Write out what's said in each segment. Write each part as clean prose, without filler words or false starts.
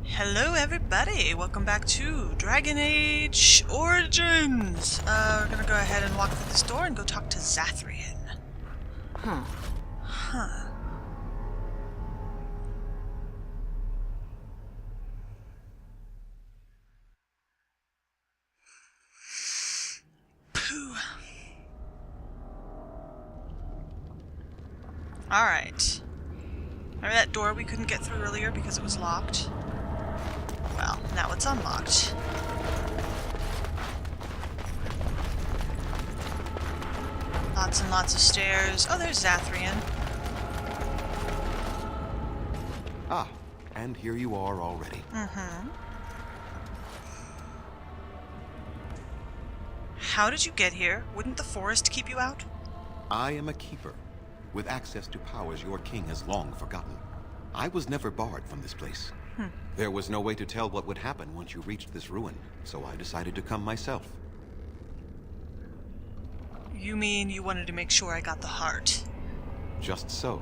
Hello everybody, welcome back to Dragon Age Origins! We're gonna go ahead and walk through this door and go talk to Zathrian. Huh. Pooh. Alright. Remember that door we couldn't get through earlier because it was locked? Well, now it's unlocked. Lots and lots of stairs. Oh, there's Zathrian. Ah, and here you are already. How did you get here? Wouldn't the forest keep you out? I am a keeper, with access to powers your king has long forgotten. I was never barred from this place. There was no way to tell what would happen once you reached this ruin, so I decided to come myself. You mean you wanted to make sure I got the heart? Just so.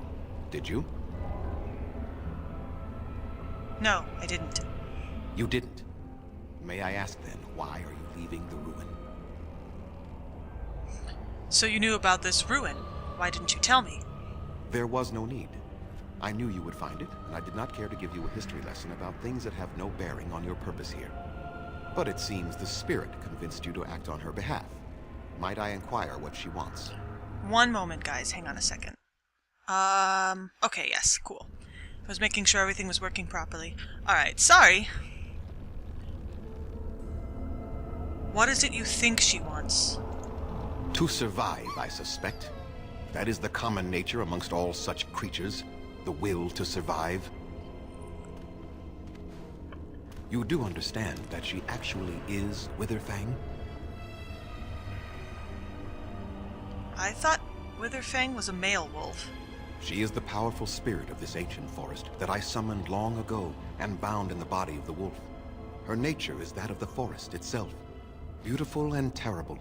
Did you? No, I didn't. You didn't. May I ask then, why are you leaving the ruin? So you knew about this ruin. Why didn't you tell me? There was no need. I knew you would find it, and I did not care to give you a history lesson about things that have no bearing on your purpose here. But it seems the spirit convinced you to act on her behalf. Might I inquire what she wants? One moment, guys. Hang on a second. Okay, yes, cool. I was making sure everything was working properly. Alright, sorry. What is it you think she wants? To survive, I suspect. That is the common nature amongst all such creatures. The will to survive. You do understand that she actually is Witherfang? I thought Witherfang was a male wolf. She is the powerful spirit of this ancient forest that I summoned long ago and bound in the body of the wolf. Her nature is that of the forest itself. Beautiful and terrible,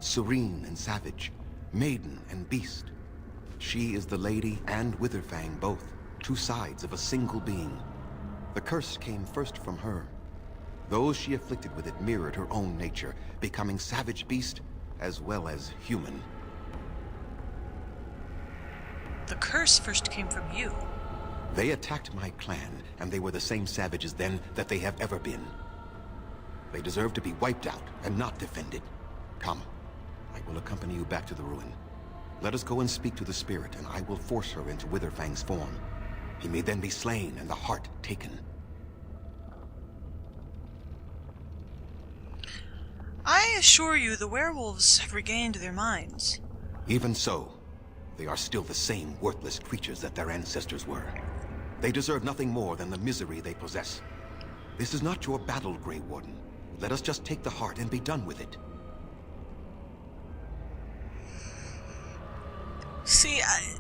serene and savage, maiden and beast. She is the lady and Witherfang both, two sides of a single being. The curse came first from her. Those she afflicted with it mirrored her own nature, becoming savage beast as well as human. The curse first came from you. They attacked my clan, and they were the same savages then that they have ever been. They deserve to be wiped out and not defended. Come, I will accompany you back to the ruin. Let us go and speak to the spirit, and I will force her into Witherfang's form. He may then be slain and the heart taken. I assure you the werewolves have regained their minds. Even so, they are still the same worthless creatures that their ancestors were. They deserve nothing more than the misery they possess. This is not your battle, Grey Warden. Let us just take the heart and be done with it. See, I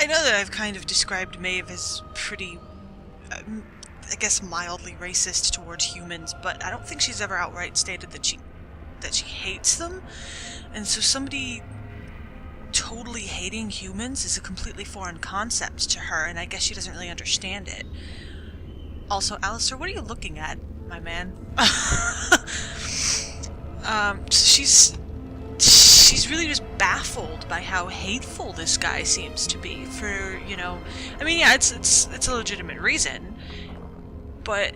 know that I've kind of described Maeve as pretty, I guess mildly racist towards humans, but I don't think she's ever outright stated that she hates them. And so somebody totally hating humans is a completely foreign concept to her, and I guess she doesn't really understand it. Also, Alistair, what are you looking at, my man? She's really just baffled by how hateful this guy seems to be for, you know, I mean, yeah, it's a legitimate reason, but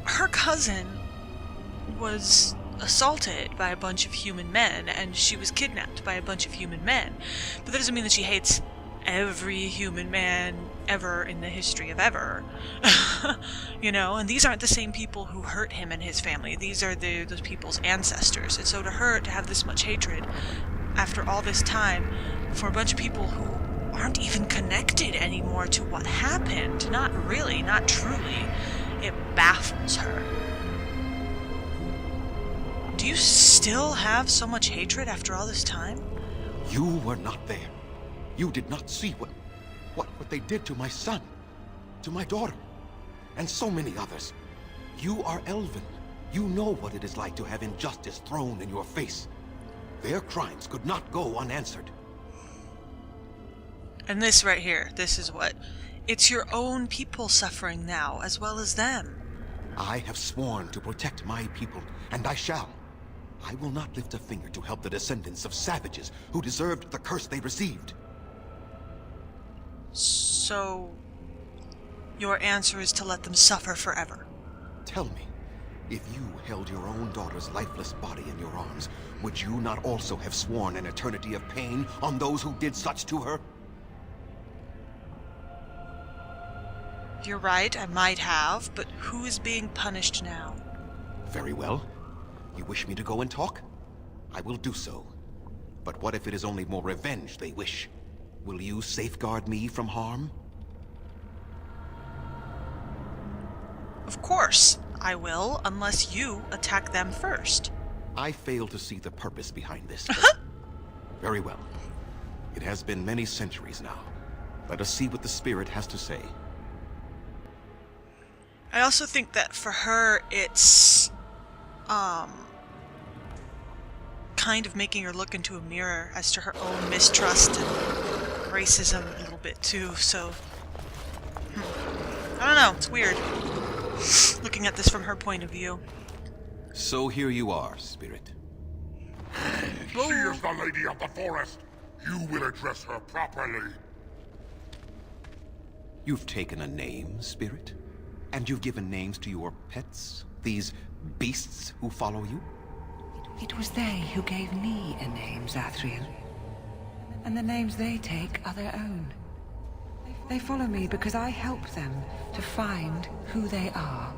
her cousin was assaulted by a bunch of human men, and she was kidnapped by a bunch of human men, but that doesn't mean that she hates every human man ever in the history of ever. You know, and these aren't the same people who hurt him and his family. These are those people's ancestors. And so to her to have this much hatred after all this time for a bunch of people who aren't even connected anymore to what happened, not really, not truly, it baffles her. Do you still have so much hatred after all this time? You were not there. You did not see what they did to my son, to my daughter, and so many others. You are elven. You know what it is like to have injustice thrown in your face. Their crimes could not go unanswered. And this right here, this is what? It's your own people suffering now, as well as them. I have sworn to protect my people, and I shall. I will not lift a finger to help the descendants of savages who deserved the curse they received. So, your answer is to let them suffer forever. Tell me, if you held your own daughter's lifeless body in your arms, would you not also have sworn an eternity of pain on those who did such to her? You're right, I might have, but who is being punished now? Very well. You wish me to go and talk? I will do so. But what if it is only more revenge they wish? Will you safeguard me from harm? Of course, I will, unless you attack them first. I fail to see the purpose behind this. Very well. It has been many centuries now. Let us see what the spirit has to say. I also think that for her, it's, kind of making her look into a mirror as to her own mistrust and racism a little bit too, so... I don't know, it's weird. Looking at this from her point of view. So here you are, spirit. She is the lady of the forest. You will address her properly. You've taken a name, spirit? And you've given names to your pets? These beasts who follow you? It was they who gave me a name, Zathrian. And the names they take are their own. They follow me because I help them to find who they are.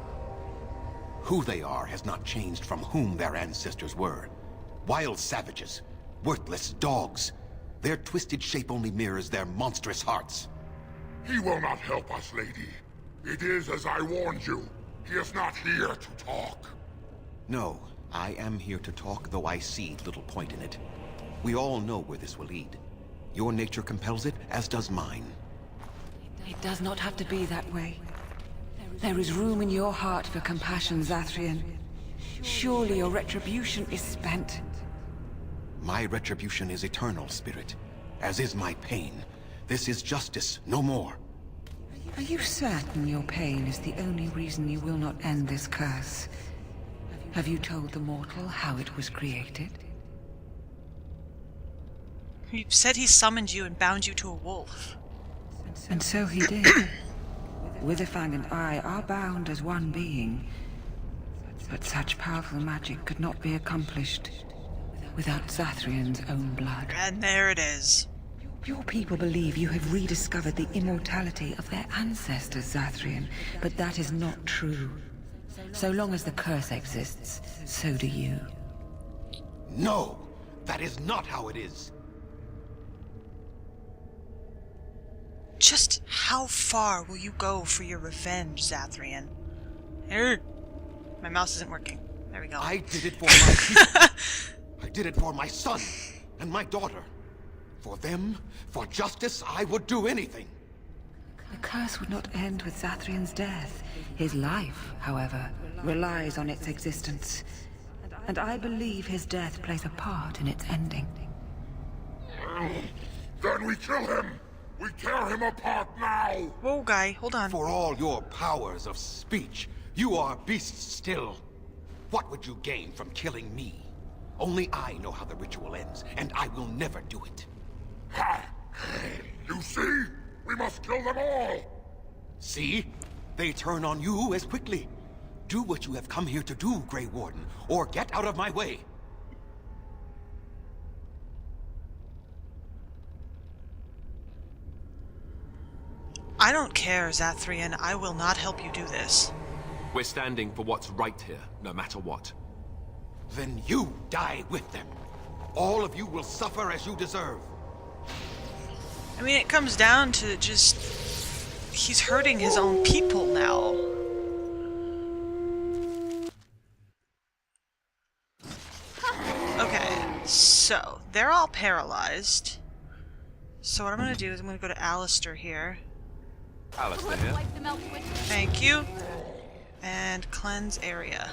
Who they are has not changed from whom their ancestors were. Wild savages. Worthless dogs. Their twisted shape only mirrors their monstrous hearts. He will not help us, lady. It is as I warned you. He is not here to talk. No, I am here to talk, though I see little point in it. We all know where this will lead. Your nature compels it, as does mine. It does not have to be that way. There is room in your heart for compassion, Zathrian. Surely your retribution is spent. My retribution is eternal, spirit. As is my pain. This is justice, no more. Are you certain your pain is the only reason you will not end this curse? Have you told the mortal how it was created? He said he summoned you and bound you to a wolf. And so he did. Witherfang and I are bound as one being. But such powerful magic could not be accomplished without Zathrian's own blood. And there it is. Your people believe you have rediscovered the immortality of their ancestors, Zathrian, but that is not true. So long as the curse exists, so do you. No! That is not how it is! Just how far will you go for your revenge, Zathrian? My mouse isn't working. There we go. I did it for my people. I did it for my son and my daughter. For them, for justice, I would do anything. The curse would not end with Zathrian's death. His life, however, relies on its existence. And I believe his death plays a part in its ending. Then we kill him! We tear him apart now! Whoa, guy, hold on. For all your powers of speech, you are beasts still. What would you gain from killing me? Only I know how the ritual ends, and I will never do it. Ha! You see? We must kill them all! See? They turn on you as quickly. Do what you have come here to do, Grey Warden, or get out of my way. I don't care, Zathrian. I will not help you do this. We're standing for what's right here, no matter what. Then you die with them. All of you will suffer as you deserve. I mean, it comes down to just... he's hurting his own people now. Okay, so they're all paralyzed. So what I'm gonna do is I'm gonna go to Alistair here. Alistair here. Thank you. And cleanse area.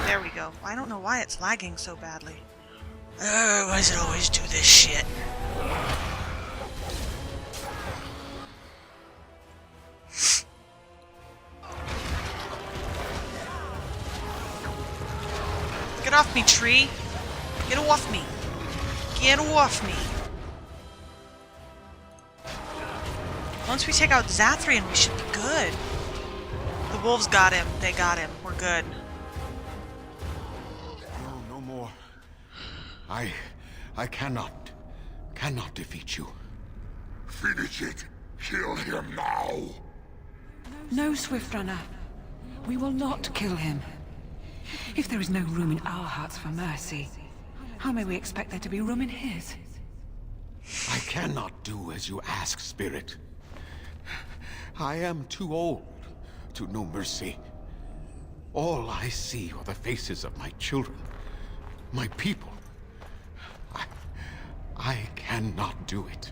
There we go. I don't know why it's lagging so badly. Why does it always do this shit? Get off me, tree! Get off me! Get off me! Once we take out Zathrian, we should be good. The wolves got him. They got him. We're good. No, no more. I cannot defeat you. Finish it. Kill him now. No, Swift Runner. We will not kill him. If there is no room in our hearts for mercy, how may we expect there to be room in his? I cannot do as you ask, Spirit. I am too old to know mercy. All I see are the faces of my children, my people. I cannot do it.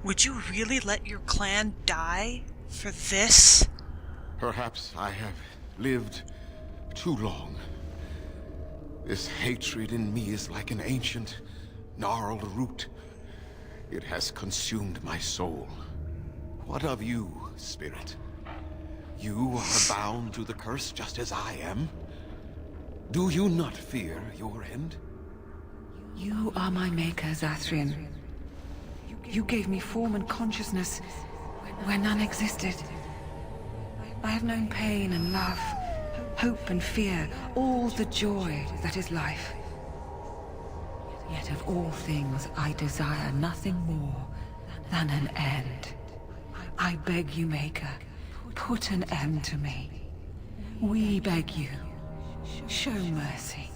Would you really let your clan die for this? Perhaps I have lived too long. This hatred in me is like an ancient, gnarled root. It has consumed my soul. What of you, Spirit? You are bound to the curse just as I am. Do you not fear your end? You are my maker, Zathrian. You gave me form and consciousness where none existed. I have known pain and love, hope and fear, all the joy that is life. Yet of all things, I desire nothing more than an end. I beg you, Maker, put an end to me. We beg you, show mercy.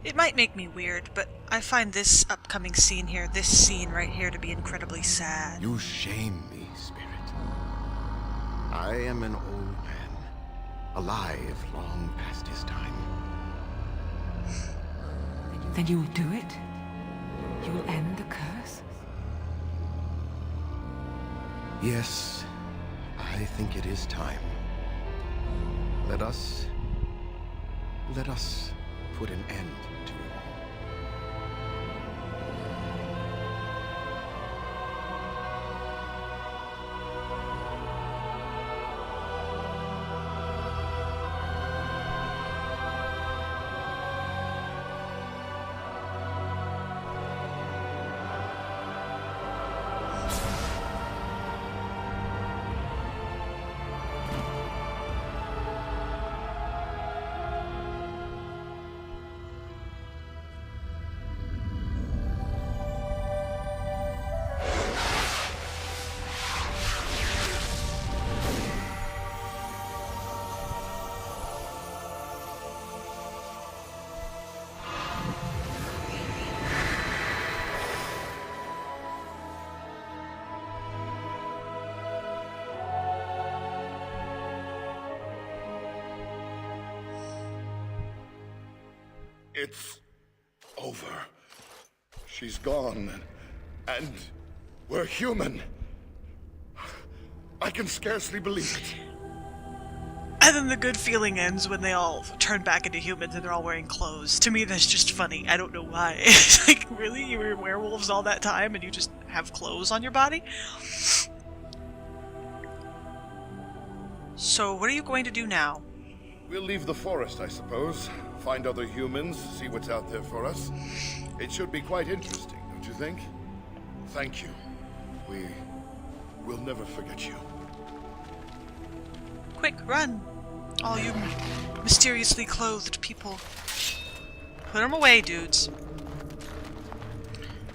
It might make me weird, but I find this upcoming scene here, this scene right here, to be incredibly sad. You shame me, Spirit. I am an old man, alive long past his time. Then you will do it? You will end the curse? Yes, I think it is time. Let us put an end to it all. It's over. She's gone, and we're human. I can scarcely believe it. And then the good feeling ends when they all turn back into humans and they're all wearing clothes. To me, that's just funny. I don't know why. It's like, really? You were werewolves all that time and you just have clothes on your body? So, what are you going to do now? We'll leave the forest, I suppose. Find other humans, see what's out there for us. It should be quite interesting, don't you think? Thank you. We'll never forget you. Quick, run! All you mysteriously clothed people. Put them away, dudes.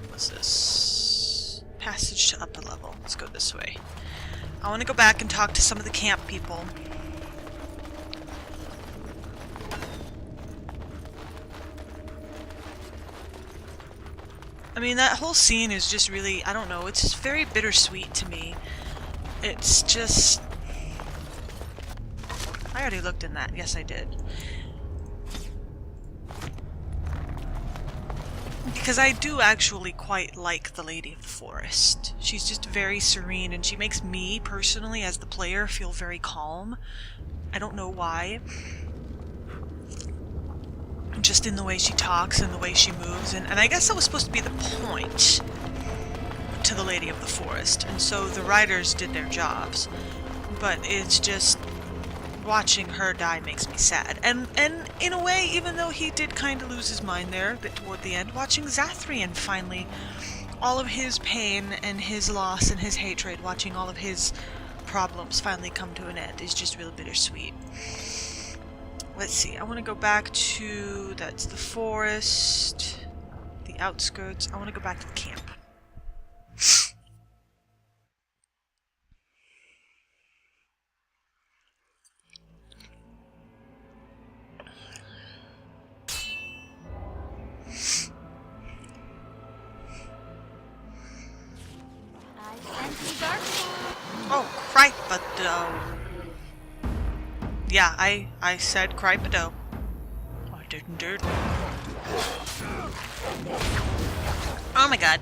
What's this? Passage to upper level. Let's go this way. I want to go back and talk to some of the camp people. I mean, that whole scene is just really, I don't know, it's just very bittersweet to me. It's just... I already looked in that. Yes, I did. Because I do actually quite like the Lady of the Forest. She's just very serene, and she makes me, personally, as the player, feel very calm. I don't know why. Just in the way she talks and the way she moves, and I guess that was supposed to be the point to the Lady of the Forest, and so the writers did their jobs. But it's just... watching her die makes me sad. And in a way, even though he did kind of lose his mind there a bit toward the end, watching Zathrian finally, all of his pain and his loss and his hatred, watching all of his problems finally come to an end is just real bittersweet. Let's see, I want to go back to... that's the forest, the outskirts. I want to go back to the camp. Oh, Cripado. Yeah, I said Cripado. I didn't do it. Oh my god.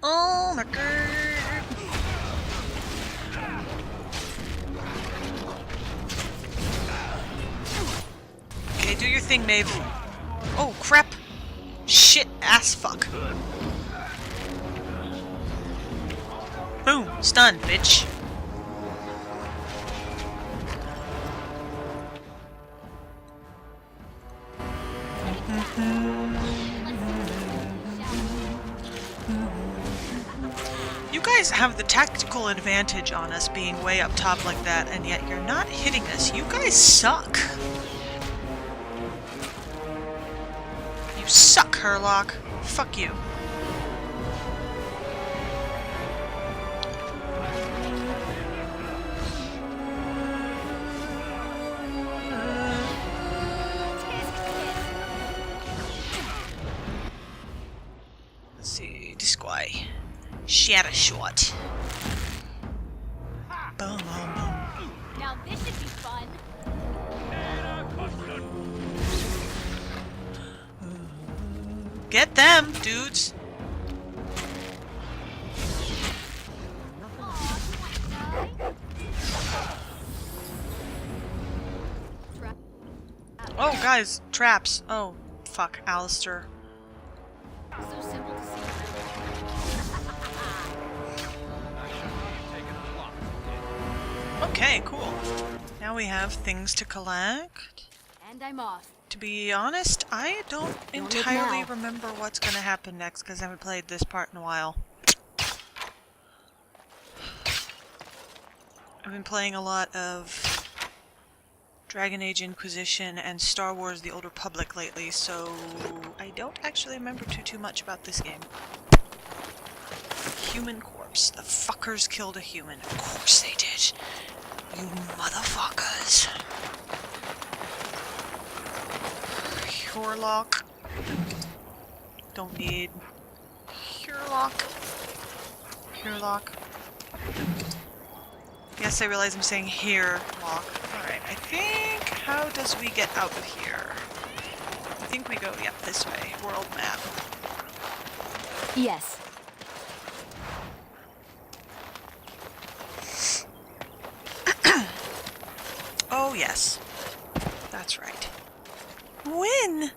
Oh my god. Okay, do your thing, Maeve. Oh, crap. Shit, ass fuck. Boom! Stunned, bitch! You guys have the tactical advantage on us being way up top like that, and yet you're not hitting us. You guys suck! You suck, Herlock. Fuck you. Shatter shot. Boom, boom, boom. Now this should be fun. Get them, dudes. Oh, guys, traps. Oh, fuck, Alistair. So simple to see. Okay, cool. Now we have things to collect. And I'm off. To be honest, I don't entirely remember what's going to happen next because I haven't played this part in a while. I've been playing a lot of Dragon Age Inquisition and Star Wars The Old Republic lately, so I don't actually remember too much about this game. Human corpse. The fuckers killed a human. Of course they did. You motherfuckers. Herlock. Don't need Herlock. Herlock. Yes, I realize I'm saying here, lock. Alright, I think... how does we get out of here? I think we go, yeah, this way. World map. Yes. Oh, yes. That's right. When?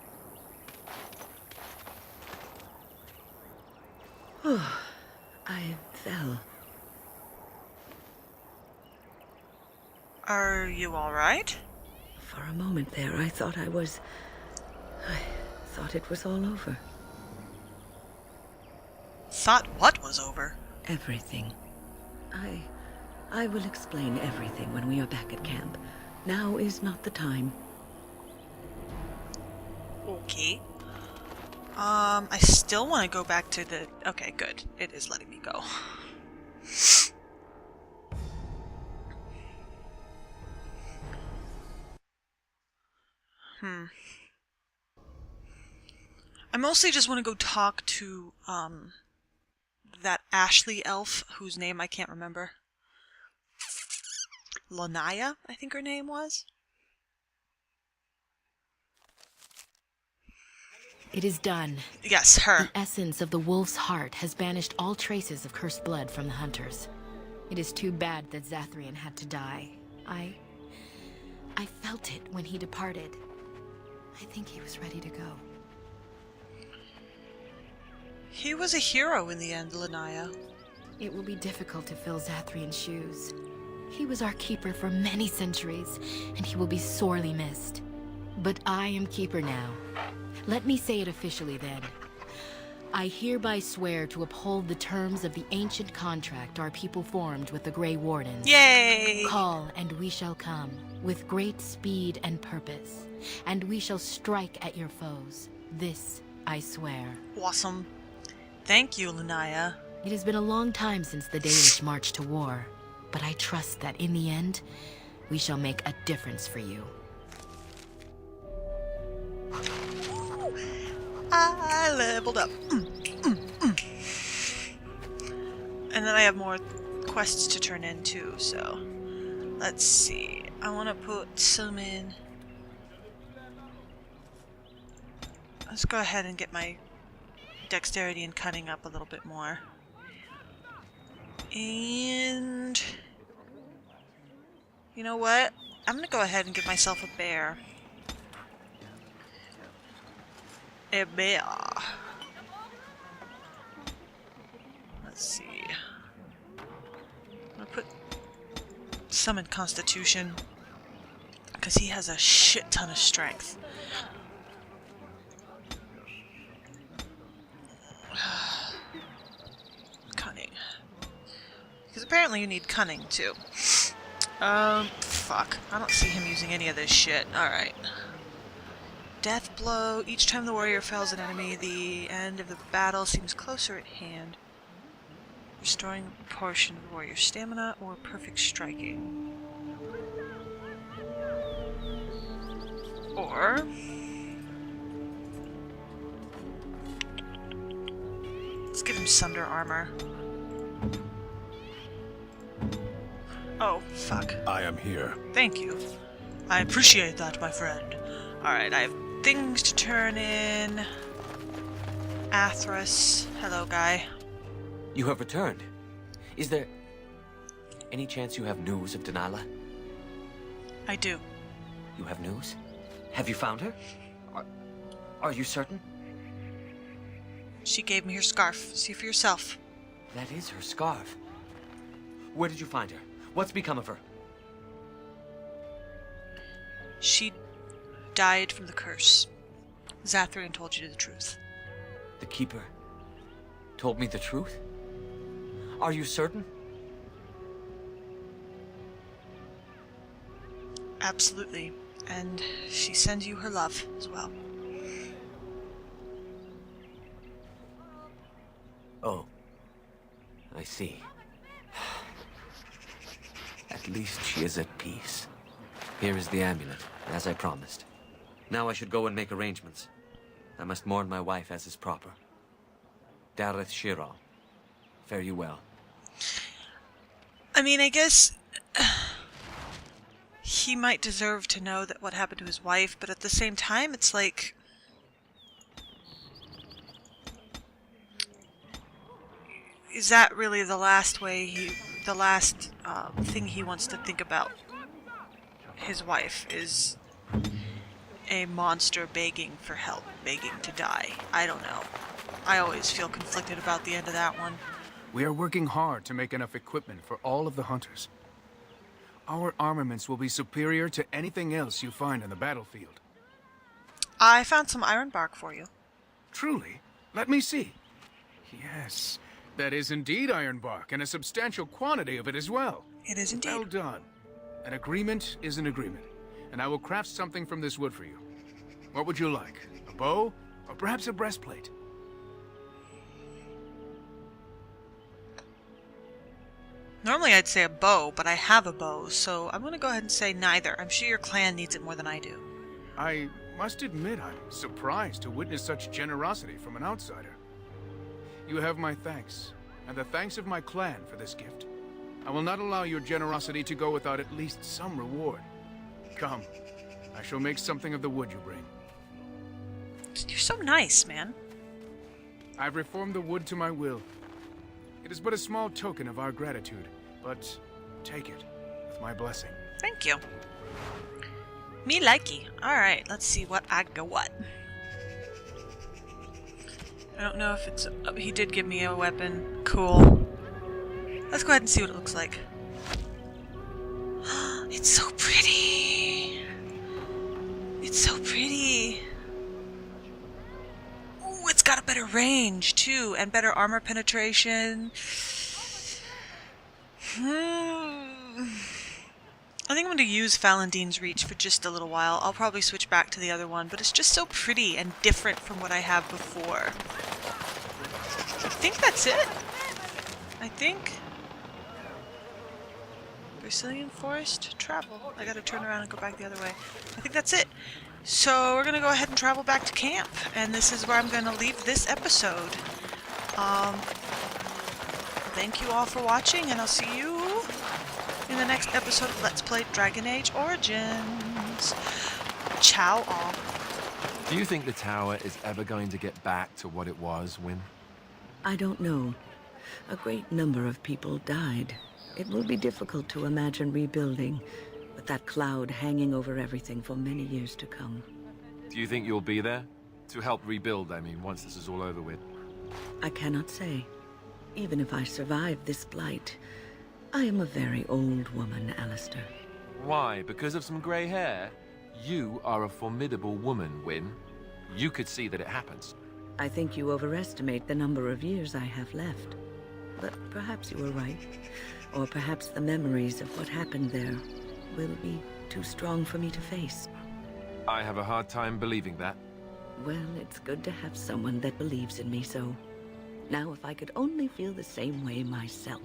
I fell. Are you alright? For a moment there, I thought I thought it was all over. Thought what was over? Everything. I will explain everything when we are back at camp. Now is not the time. Okay. I still want to go back to the... okay, good. It is letting me go. I mostly just want to go talk to, that Ashley elf, whose name I can't remember. Lanaya, I think her name was. It is done. Yes, her. The essence of the wolf's heart has banished all traces of cursed blood from the hunters. It is too bad that Zathrian had to die. I felt it when he departed. I think he was ready to go. He was a hero in the end, Lanaya. It will be difficult to fill Zathrian's shoes. He was our keeper for many centuries, and he will be sorely missed. But I am keeper now. Let me say it officially then. I hereby swear to uphold the terms of the ancient contract our people formed with the Grey Wardens. Yay! Call, and we shall come, with great speed and purpose, and we shall strike at your foes. This I swear. Awesome. Thank you, Lanaya. It has been a long time since the Dalish marched to war, but I trust that in the end, we shall make a difference for you. I leveled up. And then I have more quests to turn in too, so let's see. I want to put some in. Let's go ahead and get my dexterity and cunning up a little bit more. And you know what? I'm gonna go ahead and give myself a bear. A bear. Let's see. I'm gonna put some in Constitution because he has a shit ton of strength. Cunning. Because apparently you need cunning too. Fuck. I don't see him using any of this shit. Alright. Death blow. Each time the warrior fells an enemy, the end of the battle seems closer at hand. Restoring a portion of the warrior's stamina or perfect striking. Or let's give him Sunder armor. Oh, fuck. I am here. Thank you. I appreciate that, my friend. Alright, I have things to turn in. Athras. Hello, guy. You have returned. Is there any chance you have news of Denala? I do. You have news? Have you found her? Are you certain? She gave me her scarf. See for yourself. That is her scarf. Where did you find her? What's become of her? She died from the curse. Zathrian told you the truth. The Keeper told me the truth? Are you certain? Absolutely. And she sends you her love as well. Oh. I see. At least she is at peace. Here is the amulet, as I promised. Now I should go and make arrangements. I must mourn my wife as is proper. Dareth Shiral, fare you well. I mean, I guess he might deserve to know that what happened to his wife, but at the same time, it's like, is that really the last thing he wants to think about? His wife is a monster begging for help, begging to die. I don't know. I always feel conflicted about the end of that one. We are working hard to make enough equipment for all of the hunters. Our armaments will be superior to anything else you find on the battlefield. I found some iron bark for you. Truly? Let me see. Yes, that is indeed iron bark, and a substantial quantity of it as well. It is indeed. Well done. An agreement is an agreement, and I will craft something from this wood for you. What would you like? A bow, or perhaps a breastplate? Normally I'd say a bow, but I have a bow, so I'm going to go ahead and say neither. I'm sure your clan needs it more than I do. I must admit I'm surprised to witness such generosity from an outsider. You have my thanks, and the thanks of my clan for this gift. I will not allow your generosity to go without at least some reward. Come, I shall make something of the wood you bring. You're so nice, man. I've reformed the wood to my will. It is but a small token of our gratitude, but take it with my blessing. Thank you. Me likey. Alright, let's see what I got. I don't know if it's... Oh, he did give me a weapon. Cool. Let's go ahead and see what it looks like. It's so pretty. It's so pretty. Ooh, it's got a better range, too, and better armor penetration. I think I'm going to use Falandine's Reach for just a little while. I'll probably switch back to the other one, but it's just so pretty and different from what I have before. I think that's it. I think... Brazilian Forest, travel. I gotta turn around and go back the other way. I think that's it. So we're gonna go ahead and travel back to camp, and this is where I'm gonna leave this episode. Thank you all for watching, and I'll see you in the next episode of Let's Play Dragon Age Origins. Ciao all. Do you think the tower is ever going to get back to what it was, Wynne? I don't know. A great number of people died. It will be difficult to imagine rebuilding, with that cloud hanging over everything for many years to come. Do you think you'll be there? To help rebuild, I mean, once this is all over with? I cannot say. Even if I survive this blight, I am a very old woman, Alistair. Why? Because of some grey hair? You are a formidable woman, Wynne. You could see that it happens. I think you overestimate the number of years I have left. But perhaps you were right. Or perhaps the memories of what happened there will be too strong for me to face. I have a hard time believing that. Well, it's good to have someone that believes in me so. Now, if I could only feel the same way myself,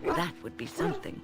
that would be something.